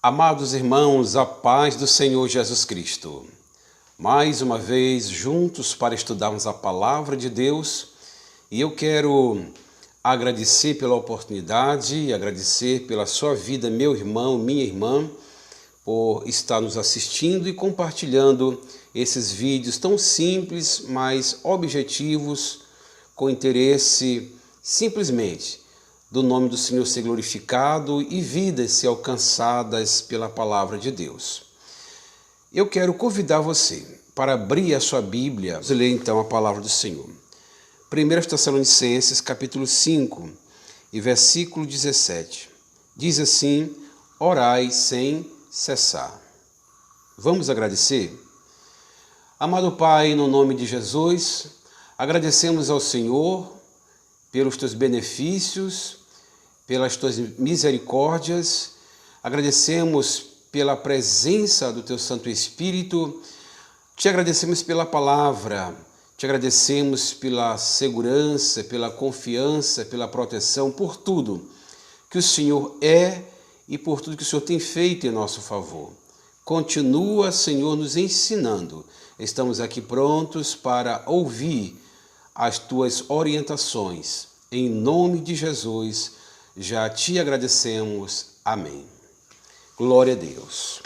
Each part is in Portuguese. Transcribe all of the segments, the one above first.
Amados irmãos, a paz do Senhor Jesus Cristo. Mais uma vez, juntos para estudarmos a Palavra de Deus, e eu quero agradecer pela oportunidade, agradecer pela sua vida, meu irmão, minha irmã, por estar nos assistindo e compartilhando esses vídeos tão simples, mas objetivos, com interesse simplesmente do nome do Senhor ser glorificado e vidas ser alcançadas pela palavra de Deus. Eu quero convidar você para abrir a sua Bíblia. Vamos ler então a palavra do Senhor. 1 Tessalonicenses capítulo 5 e versículo 17. Diz assim: orai sem cessar. Vamos agradecer? Amado Pai, no nome de Jesus, agradecemos ao Senhor pelos teus benefícios, pelas tuas misericórdias, agradecemos pela presença do teu Santo Espírito, te agradecemos pela palavra, te agradecemos pela segurança, pela confiança, pela proteção, por tudo que o Senhor é e por tudo que o Senhor tem feito em nosso favor. Continua, Senhor, nos ensinando. Estamos aqui prontos para ouvir as tuas orientações. Em nome de Jesus, já te agradecemos. Amém. Glória a Deus.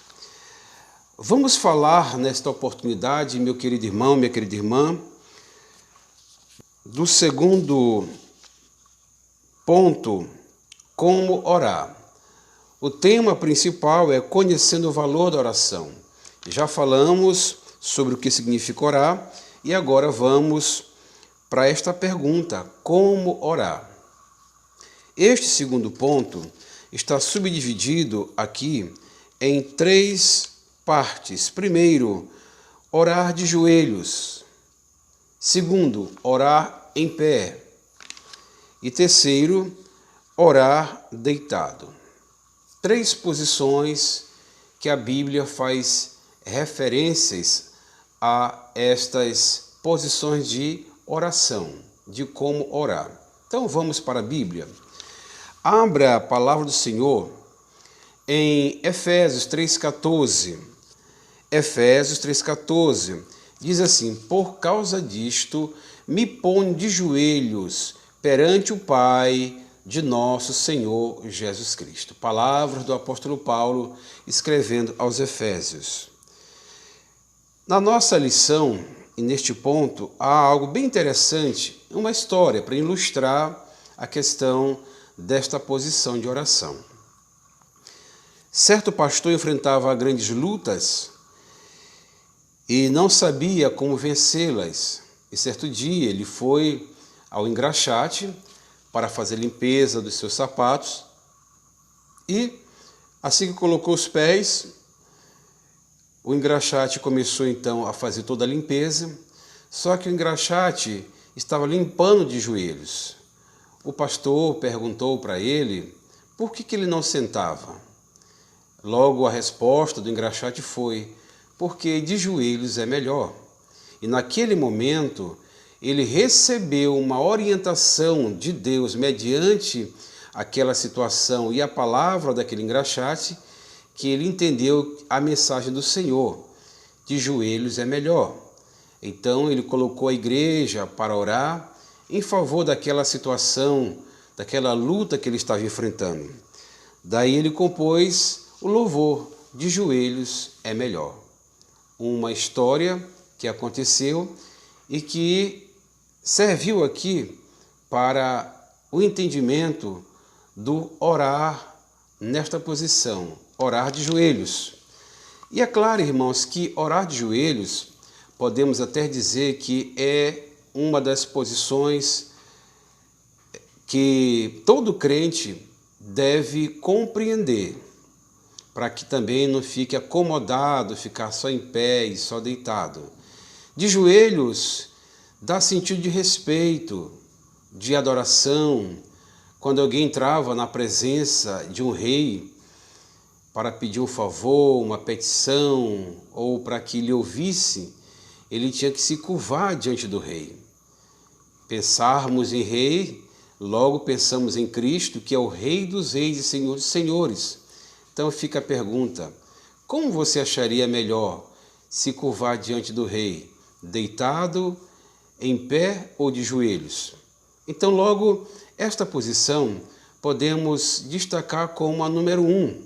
Vamos falar nesta oportunidade, meu querido irmão, minha querida irmã, do segundo ponto, como orar. O tema principal é conhecendo o valor da oração. Já falamos sobre o que significa orar e agora vamos para esta pergunta: como orar? Este segundo ponto está subdividido aqui em 3 partes. Primeiro, orar de joelhos. Segundo, orar em pé. E terceiro, orar deitado. 3 posições que a Bíblia faz referências a estas posições de oração, de como orar. Então vamos para a Bíblia. Abra a palavra do Senhor em Efésios 3,14. Efésios 3,14 diz assim: por causa disto me ponho de joelhos perante o Pai de nosso Senhor Jesus Cristo. Palavras do apóstolo Paulo escrevendo aos Efésios. Na nossa lição, e neste ponto, há algo bem interessante, uma história para ilustrar a questão desta posição de oração. Certo pastor enfrentava grandes lutas e não sabia como vencê-las. E certo dia ele foi ao engraxate para fazer limpeza dos seus sapatos e, assim que colocou os pés, o engraxate começou então a fazer toda a limpeza, só que o engraxate estava limpando de joelhos. O pastor perguntou para ele por que ele não sentava. Logo a resposta do engraxate foi: porque de joelhos é melhor. E naquele momento ele recebeu uma orientação de Deus mediante aquela situação e a palavra daquele engraxate, que ele entendeu a mensagem do Senhor: de joelhos é melhor. Então ele colocou a igreja para orar em favor daquela situação, daquela luta que ele estava enfrentando. Daí ele compôs o louvor: de joelhos é melhor. Uma história que aconteceu e que serviu aqui para o entendimento do orar nesta posição, orar de joelhos. E é claro, irmãos, que orar de joelhos, podemos até dizer que é uma das posições que todo crente deve compreender, para que também não fique acomodado, ficar só em pé e só deitado. De joelhos dá sentido de respeito, de adoração. Quando alguém entrava na presença de um rei para pedir um favor, uma petição, ou para que lhe ouvisse, ele tinha que se curvar diante do rei. Pensarmos em rei, logo pensamos em Cristo, que é o Rei dos Reis e Senhor dos Senhores. Então fica a pergunta: como você acharia melhor se curvar diante do rei, deitado, em pé ou de joelhos? Então, logo, esta posição podemos destacar como a número 1,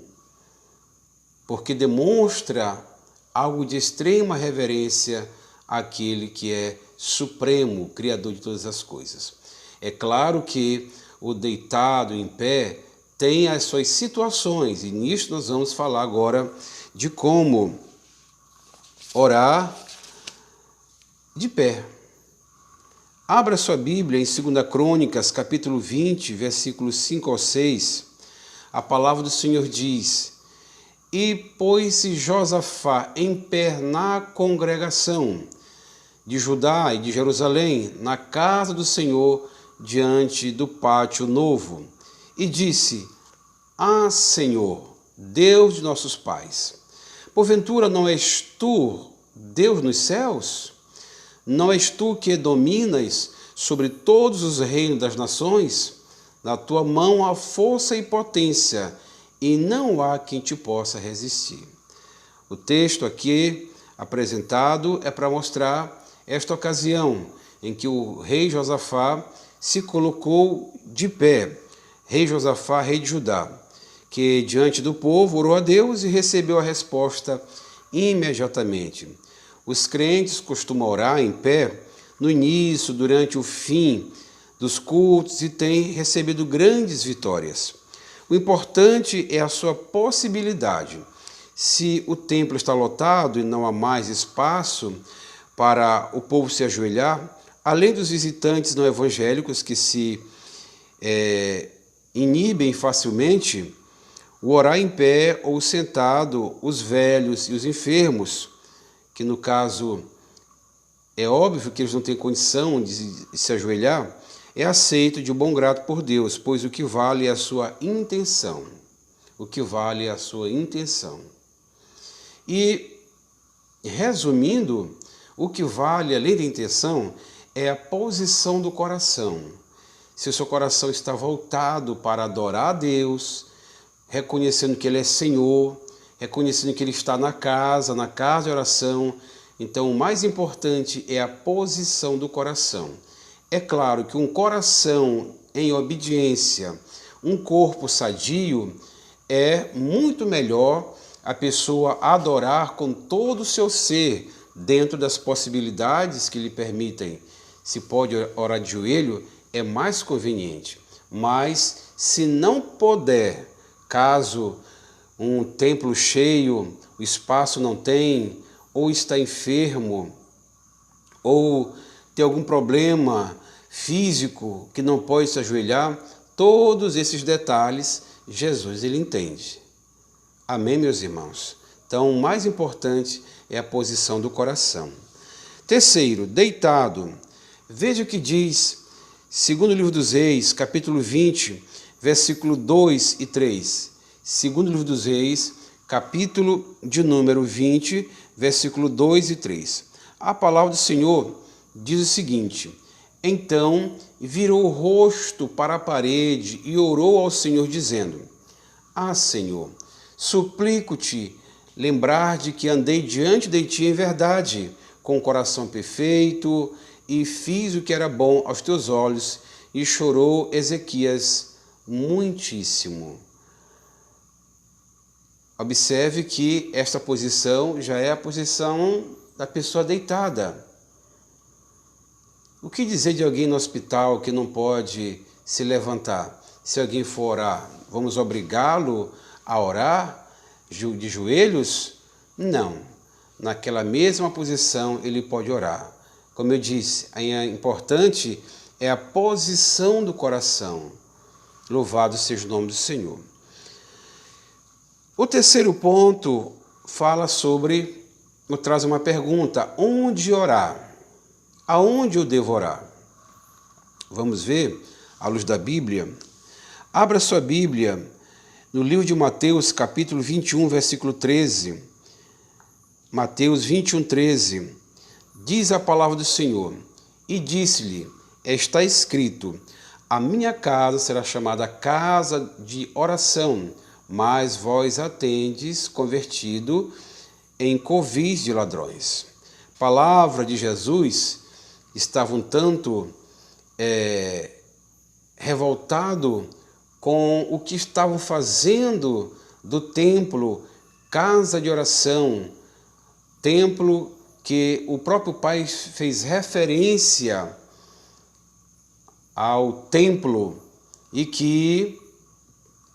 porque demonstra algo de extrema reverência àquele que é supremo, Criador de todas as coisas. É claro que o deitado em pé tem as suas situações, e nisso nós vamos falar agora de como orar de pé. Abra sua Bíblia em 2 Crônicas, capítulo 20, versículos 5 ao 6. A palavra do Senhor diz: E pôs-se Josafá em pé na congregação de Judá e de Jerusalém, na casa do Senhor, diante do pátio novo, e disse: Ah, Senhor, Deus de nossos pais, porventura não és tu Deus nos céus? Não és tu que dominas sobre todos os reinos das nações? Na tua mão há força e potência, e não há quem te possa resistir. O texto aqui apresentado é para mostrar esta ocasião em que o rei Josafá se colocou de pé. Rei Josafá, rei de Judá, que diante do povo orou a Deus e recebeu a resposta imediatamente. Os crentes costumam orar em pé no início, durante o fim dos cultos e têm recebido grandes vitórias. O importante é a sua possibilidade. Se o templo está lotado e não há mais espaço para o povo se ajoelhar, além dos visitantes não evangélicos que se inibem facilmente, o orar em pé ou sentado, os velhos e os enfermos, que no caso é óbvio que eles não têm condição de se ajoelhar, é aceito de bom grado por Deus, pois o que vale é a sua intenção. O que vale é a sua intenção. E, resumindo, o que vale, além da intenção, é a posição do coração. Se o seu coração está voltado para adorar a Deus, reconhecendo que Ele é Senhor, reconhecendo que Ele está na casa de oração, então o mais importante é a posição do coração. É claro que um coração em obediência, um corpo sadio, é muito melhor a pessoa adorar com todo o seu ser, dentro das possibilidades que lhe permitem. Se pode orar de joelho, é mais conveniente. Mas se não puder, caso um templo cheio, o espaço não tem, ou está enfermo, ou tem algum problema físico que não pode se ajoelhar, todos esses detalhes Jesus ele entende. Amém, meus irmãos? Então, o mais importante é a posição do coração. Terceiro, deitado. Veja o que diz, segundo o livro dos Reis, capítulo 20, versículo 2 e 3. Segundo o livro dos Reis, capítulo de número 20, versículo 2 e 3. A palavra do Senhor diz o seguinte: Então virou o rosto para a parede e orou ao Senhor, dizendo: Ah, Senhor, suplico-te lembrar de que andei diante de ti em verdade, com o coração perfeito, e fiz o que era bom aos teus olhos. E chorou Ezequias muitíssimo. Observe que esta posição já é a posição da pessoa deitada. O que dizer de alguém no hospital que não pode se levantar? Se alguém for orar, vamos obrigá-lo a orar de joelhos? Não. Naquela mesma posição ele pode orar. Como eu disse, a importante é a posição do coração. Louvado seja o nome do Senhor. O terceiro ponto fala sobre, traz uma pergunta: onde orar? Aonde eu devo orar? Vamos ver, à luz da Bíblia. Abra sua Bíblia no livro de Mateus, capítulo 21, versículo 13. Mateus 21, 13. Diz a palavra do Senhor: E disse-lhe, está escrito, a minha casa será chamada casa de oração, mas vós a tendes convertido em covis de ladrões. Palavra de Jesus estava um tanto revoltado com o que estavam fazendo do templo, casa de oração, templo que o próprio Pai fez referência ao templo e que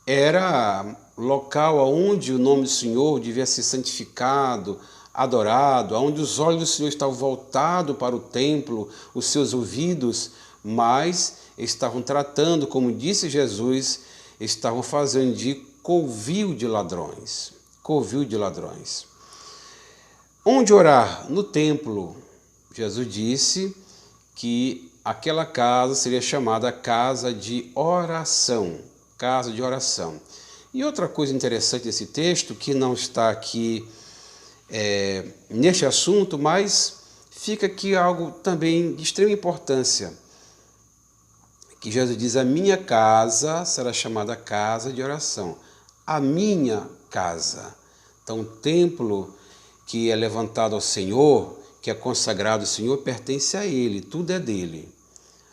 era local onde o nome do Senhor devia ser santificado, adorado, onde os olhos do Senhor estavam voltados para o templo, os seus ouvidos, mas estavam tratando, como disse Jesus, estavam fazendo de covil de ladrões. Covil de ladrões. Onde orar? No templo. Jesus disse que aquela casa seria chamada casa de oração. Casa de oração. E outra coisa interessante desse texto, que não está aqui neste assunto, mas fica aqui algo também de extrema importância, que Jesus diz: a minha casa será chamada casa de oração. A minha casa. Então, o templo que é levantado ao Senhor, que é consagrado ao Senhor, pertence a Ele, tudo é dele.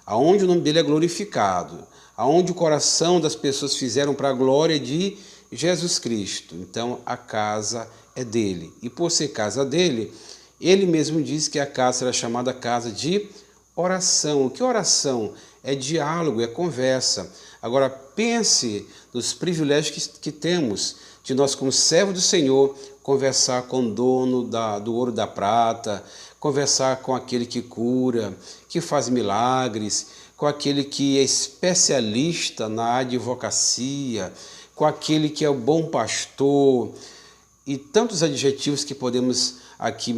Aonde o nome dele é glorificado, aonde o coração das pessoas fizeram para a glória de Jesus Cristo. Então, a casa é dele. E por ser casa dele, ele mesmo diz que a casa será chamada casa de oração. O que é oração? É diálogo, é conversa. Agora, pense nos privilégios que temos de nós, como servo do Senhor, conversar com o dono do ouro e da prata, conversar com aquele que cura, que faz milagres, com aquele que é especialista na advocacia, com aquele que é o bom pastor, e tantos adjetivos que podemos aqui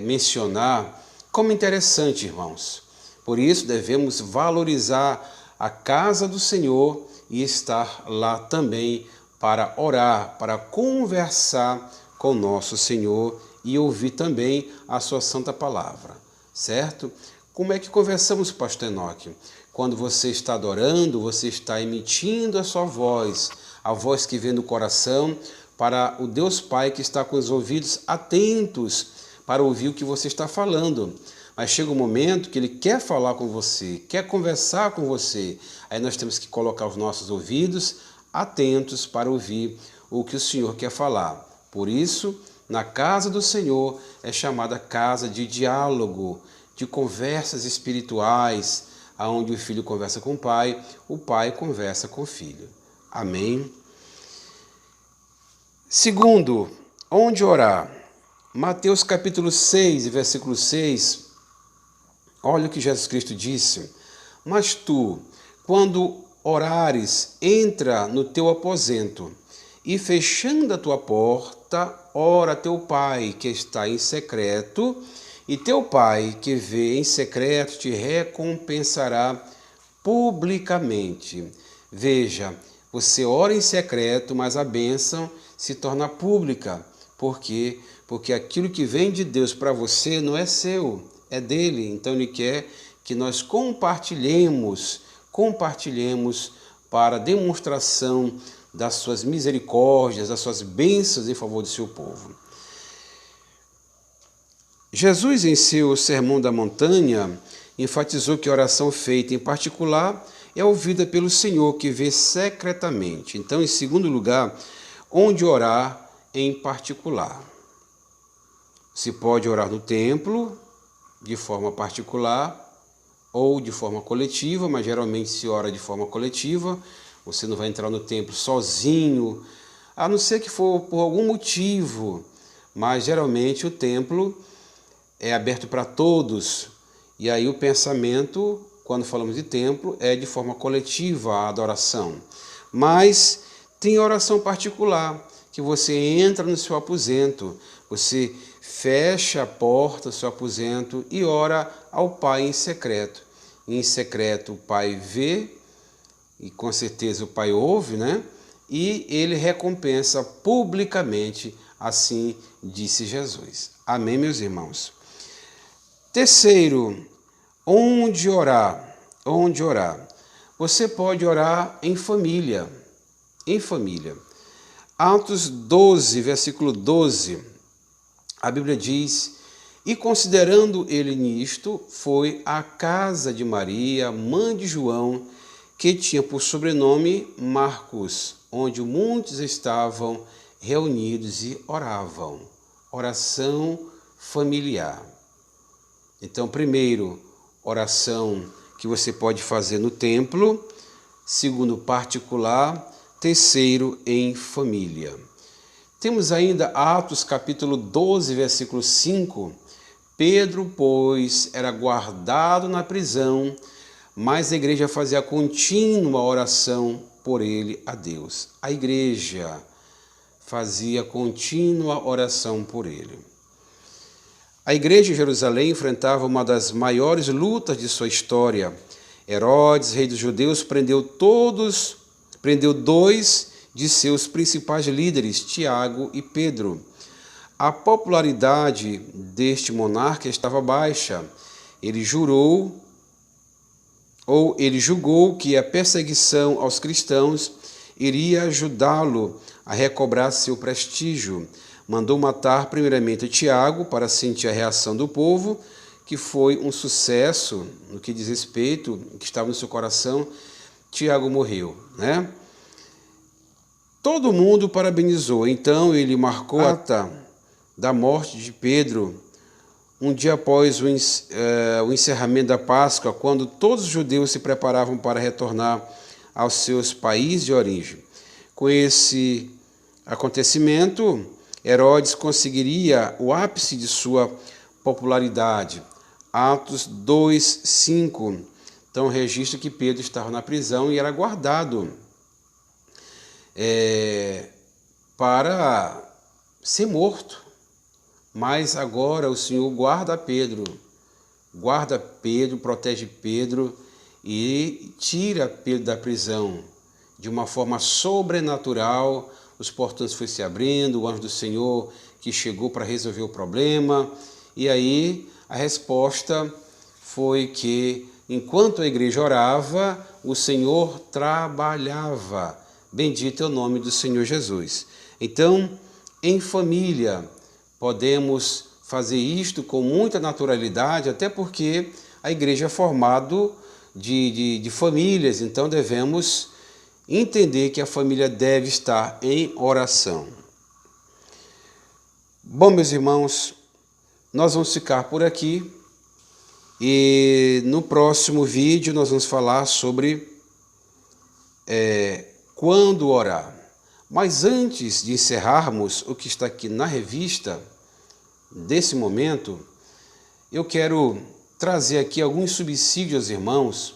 mencionar como interessante, irmãos. Por isso devemos valorizar a casa do Senhor e estar lá também para orar, para conversar com o nosso Senhor e ouvir também a sua santa palavra, certo? Como é que conversamos, pastor Enoque? Quando você está adorando, você está emitindo a sua voz, a voz que vem do coração, para o Deus Pai que está com os ouvidos atentos para ouvir o que você está falando. Mas chega um momento que Ele quer falar com você, quer conversar com você. Aí nós temos que colocar os nossos ouvidos atentos para ouvir o que o Senhor quer falar. Por isso, na casa do Senhor é chamada casa de diálogo, de conversas espirituais, onde o filho conversa com o pai conversa com o filho. Amém? Segundo, onde orar? Mateus capítulo 6, versículo 6, olha o que Jesus Cristo disse: mas tu, quando orares, entra no teu aposento, e fechando a tua porta, ora a teu Pai que está em secreto, e teu Pai que vê em secreto te recompensará publicamente. Veja, você ora em secreto, mas a bênção se torna pública. Por quê? Porque aquilo que vem de Deus para você não é seu, é dele. Então Ele quer que nós compartilhemos para demonstração das suas misericórdias, das suas bênçãos em favor do seu povo. Jesus, em seu Sermão da Montanha, enfatizou que a oração feita em particular é ouvida pelo Senhor, que vê secretamente. Então, em segundo lugar, onde orar em particular? Se pode orar no templo, de forma particular, ou de forma coletiva, mas geralmente se ora de forma coletiva. Você não vai entrar no templo sozinho, a não ser que for por algum motivo, mas geralmente o templo é aberto para todos. E aí o pensamento, quando falamos de templo, é de forma coletiva a adoração. Mas tem oração particular, que você entra no seu aposento, você fecha a porta do seu aposento e ora ao Pai em secreto. Em secreto o Pai vê, e com certeza o Pai ouve, né? E Ele recompensa publicamente, assim disse Jesus. Amém, meus irmãos? Terceiro, onde orar? Onde orar? Você pode orar em família. Em família. Atos 12, versículo 12, a Bíblia diz: e considerando ele nisto, foi à casa de Maria, mãe de João, que tinha por sobrenome Marcos, onde muitos estavam reunidos e oravam. Oração familiar. Então, primeiro, oração que você pode fazer no templo. Segundo, particular. Terceiro, em família. Temos ainda Atos capítulo 12, versículo 5. Pedro, pois, era guardado na prisão, mas a igreja fazia contínua oração por ele a Deus. A igreja fazia contínua oração por ele. A igreja em Jerusalém enfrentava uma das maiores lutas de sua história. Herodes, rei dos judeus, prendeu dois de seus principais líderes, Tiago e Pedro. A popularidade deste monarca estava baixa. Ele julgou que a perseguição aos cristãos iria ajudá-lo a recobrar seu prestígio. Mandou matar primeiramente Tiago para sentir a reação do povo, que foi um sucesso no que diz respeito, que estava no seu coração. Tiago morreu, né? Todo mundo parabenizou. Então ele marcou a data da morte de Pedro, um dia após o encerramento da Páscoa, quando todos os judeus se preparavam para retornar aos seus países de origem. Com esse acontecimento, Herodes conseguiria o ápice de sua popularidade. Atos 2, 5. Então registra que Pedro estava na prisão e era guardado para ser morto. Mas agora o Senhor guarda Pedro, protege Pedro e tira Pedro da prisão. De uma forma sobrenatural, os portões foram se abrindo, o anjo do Senhor que chegou para resolver o problema. E aí a resposta foi que, enquanto a igreja orava, o Senhor trabalhava. Bendito é o nome do Senhor Jesus. Então, em família, podemos fazer isto com muita naturalidade, até porque a igreja é formada de famílias, então devemos entender que a família deve estar em oração. Bom, meus irmãos, nós vamos ficar por aqui e no próximo vídeo nós vamos falar sobre quando orar. Mas antes de encerrarmos o que está aqui na revista desse momento, eu quero trazer aqui alguns subsídios aos irmãos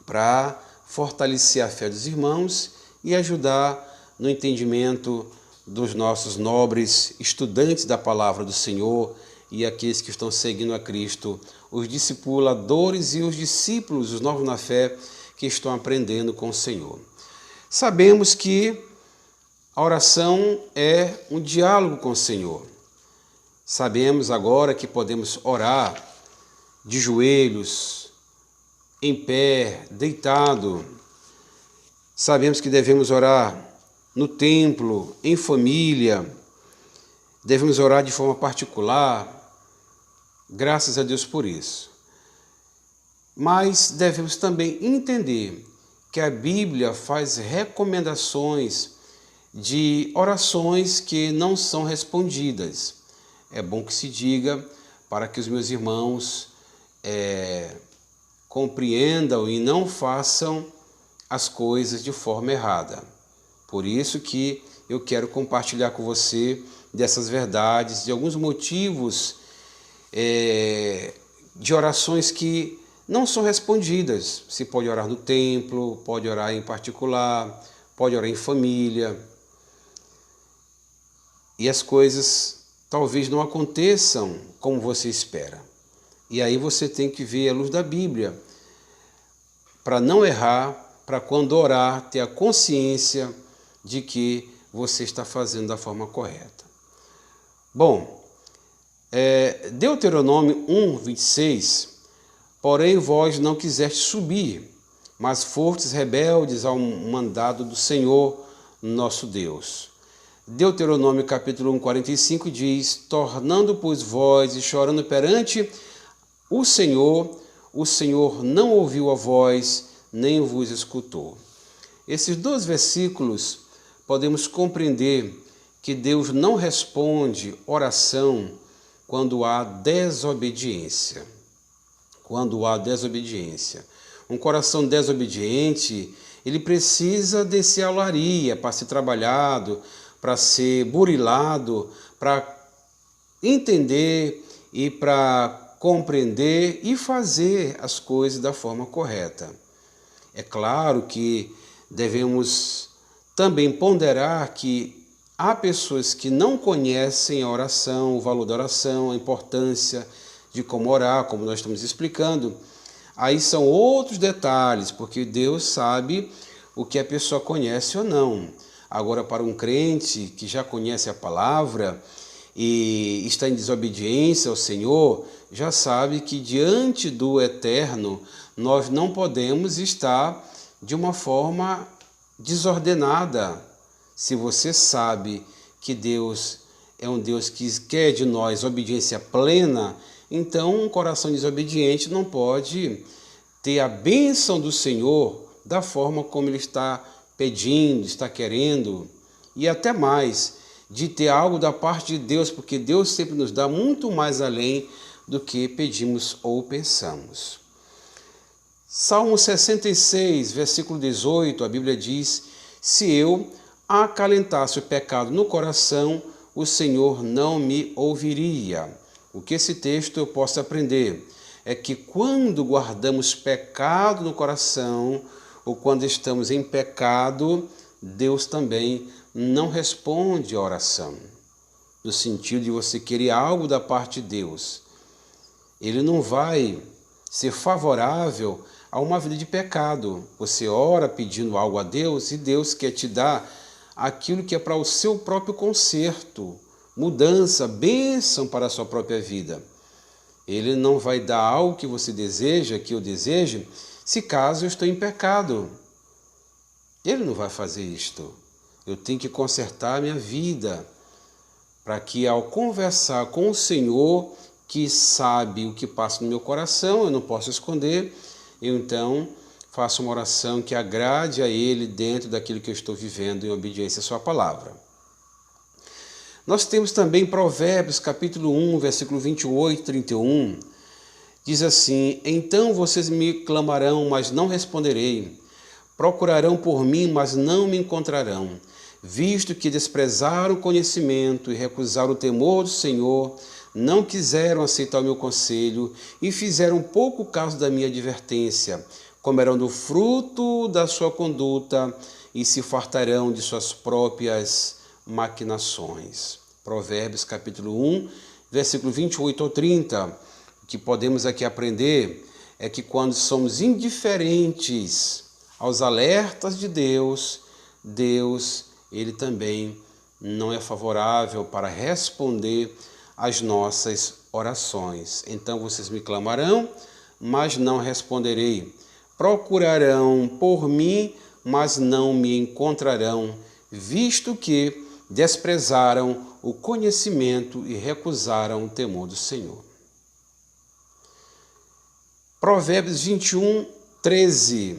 para fortalecer a fé dos irmãos e ajudar no entendimento dos nossos nobres estudantes da palavra do Senhor e aqueles que estão seguindo a Cristo, os discipuladores e os discípulos, os novos na fé, que estão aprendendo com o Senhor. Sabemos que a oração é um diálogo com o Senhor. Sabemos agora que podemos orar de joelhos, em pé, deitado. Sabemos que devemos orar no templo, em família. Devemos orar de forma particular. Graças a Deus por isso. Mas devemos também entender que a Bíblia faz recomendações de orações que não são respondidas. É bom que se diga para que os meus irmãos compreendam e não façam as coisas de forma errada. Por isso que eu quero compartilhar com você dessas verdades, de alguns motivos de orações que não são respondidas. Se pode orar no templo, pode orar em particular, pode orar em família. E as coisas talvez não aconteçam como você espera. E aí você tem que ver a luz da Bíblia para não errar, para quando orar ter a consciência de que você está fazendo da forma correta. Bom, Deuteronômio 1, 26, porém vós não quisestes subir, mas fostes rebeldes ao mandado do Senhor, nosso Deus. Deuteronômio capítulo 1, 45 diz: tornando, pois, vós e chorando perante o Senhor não ouviu a voz, nem vos escutou. Esses dois versículos podemos compreender que Deus não responde oração quando há desobediência. Quando há desobediência. Um coração desobediente, ele precisa descer a olaria para ser trabalhado, para ser burilado, para entender e para compreender e fazer as coisas da forma correta. É claro que devemos também ponderar que há pessoas que não conhecem a oração, o valor da oração, a importância de como orar, como nós estamos explicando. Aí são outros detalhes, porque Deus sabe o que a pessoa conhece ou não. Agora, para um crente que já conhece a palavra e está em desobediência ao Senhor, já sabe que diante do Eterno nós não podemos estar de uma forma desordenada. Se você sabe que Deus é um Deus que quer de nós obediência plena, então um coração desobediente não pode ter a bênção do Senhor da forma como ele está pedindo, está querendo, e até mais, de ter algo da parte de Deus, porque Deus sempre nos dá muito mais além do que pedimos ou pensamos. Salmo 66, versículo 18, a Bíblia diz: se eu acalentasse o pecado no coração, o Senhor não me ouviria. O que esse texto eu posso aprender é que quando guardamos pecado no coração, ou quando estamos em pecado, Deus também não responde a oração. No sentido de você querer algo da parte de Deus. Ele não vai ser favorável a uma vida de pecado. Você ora pedindo algo a Deus e Deus quer te dar aquilo que é para o seu próprio conserto, mudança, bênção para a sua própria vida. Ele não vai dar algo que você deseja, que eu desejo, se caso eu estou em pecado. Ele não vai fazer isto. Eu tenho que consertar a minha vida, para que ao conversar com o Senhor, que sabe o que passa no meu coração, eu não posso esconder, eu então faço uma oração que agrade a Ele dentro daquilo que eu estou vivendo em obediência à sua palavra. Nós temos também Provérbios capítulo 1, versículo 28 e 31, diz assim: então vocês me clamarão, mas não responderei. Procurarão por mim, mas não me encontrarão. Visto que desprezaram o conhecimento e recusaram o temor do Senhor, não quiseram aceitar o meu conselho e fizeram pouco caso da minha advertência. Comerão do fruto da sua conduta e se fartarão de suas próprias maquinações. Provérbios capítulo 1, versículo 28 ao 30. O que podemos aqui aprender é que quando somos indiferentes aos alertas de Deus, Ele também não é favorável para responder às nossas orações. Então vocês me clamarão, mas não responderei. Procurarão por mim, mas não me encontrarão, visto que desprezaram o conhecimento e recusaram o temor do Senhor. Provérbios 21, 13.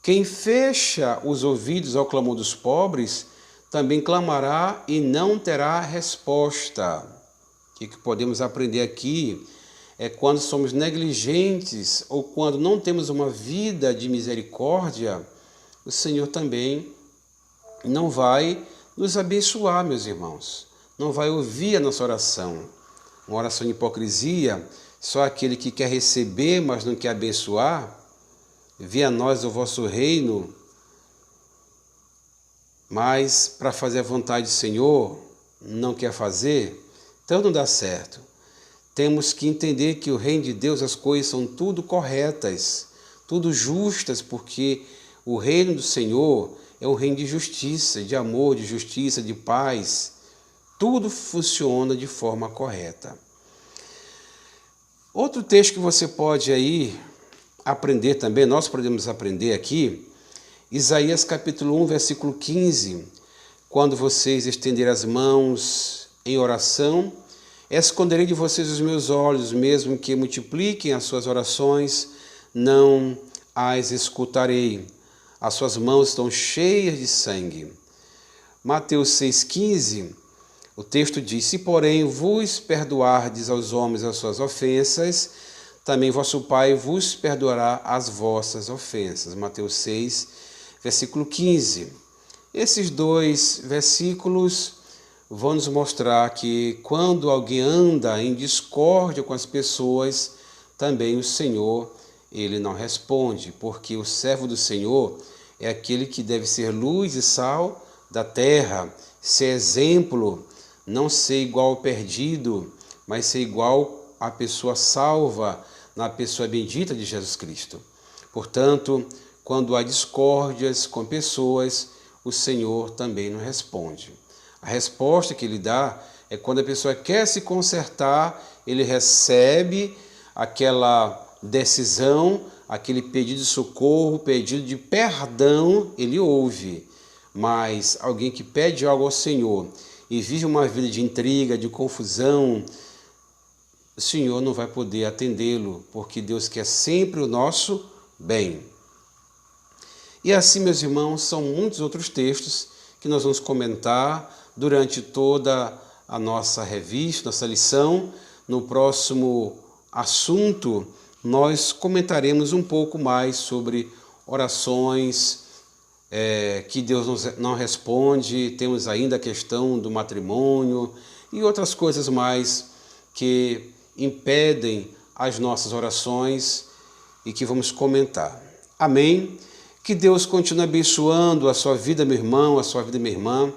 Quem fecha os ouvidos ao clamor dos pobres, também clamará e não terá resposta. O que podemos aprender aqui é quando somos negligentes ou quando não temos uma vida de misericórdia, o Senhor também não vai nos abençoar, meus irmãos. Não vai ouvir a nossa oração. Uma oração de hipocrisia, só aquele que quer receber, mas não quer abençoar. Vê a nós o vosso reino, mas para fazer a vontade do Senhor, não quer fazer, então não dá certo. Temos que entender que o reino de Deus, as coisas são tudo corretas, tudo justas, porque o reino do Senhor é um reino de justiça, de amor, de justiça, de paz. Tudo funciona de forma correta. Outro texto que você pode aí aprender também, nós podemos aprender aqui, Isaías capítulo 1, versículo 15. quando vocês estenderem as mãos em oração, esconderei de vocês os meus olhos, mesmo que multipliquem as suas orações, não as escutarei. As suas mãos estão cheias de sangue. Mateus 6,15, o texto diz: se porém vos perdoardes aos homens as suas ofensas, também vosso Pai vos perdoará as vossas ofensas. Mateus 6, versículo 15. Esses dois versículos vão nos mostrar que quando alguém anda em discórdia com as pessoas, também o Senhor, ele não responde, porque o servo do Senhor é aquele que deve ser luz e sal da terra, ser exemplo, não ser igual ao perdido, mas ser igual à pessoa salva, na pessoa bendita de Jesus Cristo. Portanto, quando há discórdias com pessoas, o Senhor também não responde. A resposta que ele dá é quando a pessoa quer se consertar, ele recebe aquela decisão, aquele pedido de socorro, pedido de perdão, ele ouve. Mas alguém que pede algo ao Senhor e vive uma vida de intriga, de confusão, o Senhor não vai poder atendê-lo, porque Deus quer sempre o nosso bem. E assim, meus irmãos, são muitos outros textos que nós vamos comentar durante toda a nossa revista, nossa lição. No próximo assunto, nós comentaremos um pouco mais sobre orações que Deus não responde. Temos ainda a questão do matrimônio e outras coisas mais que impedem as nossas orações e que vamos comentar. Amém? Que Deus continue abençoando a sua vida, meu irmão, a sua vida, minha irmã,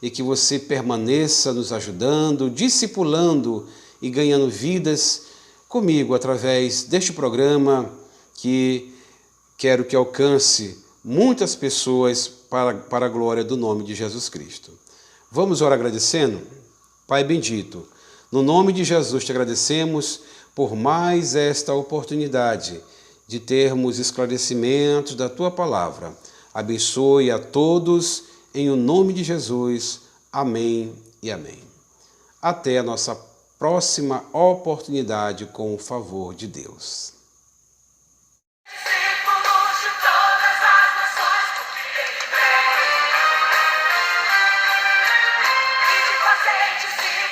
e que você permaneça nos ajudando, discipulando e ganhando vidas comigo através deste programa que quero que alcance muitas pessoas para a glória do nome de Jesus Cristo. Vamos orar agradecendo? Pai bendito, no nome de Jesus te agradecemos por mais esta oportunidade de termos esclarecimentos da Tua Palavra. Abençoe a todos, em o nome de Jesus. Amém e amém. Até a nossa próxima oportunidade com o favor de Deus. Discípulos de todas as nações, porque Ele vem. E de fazer discípulos.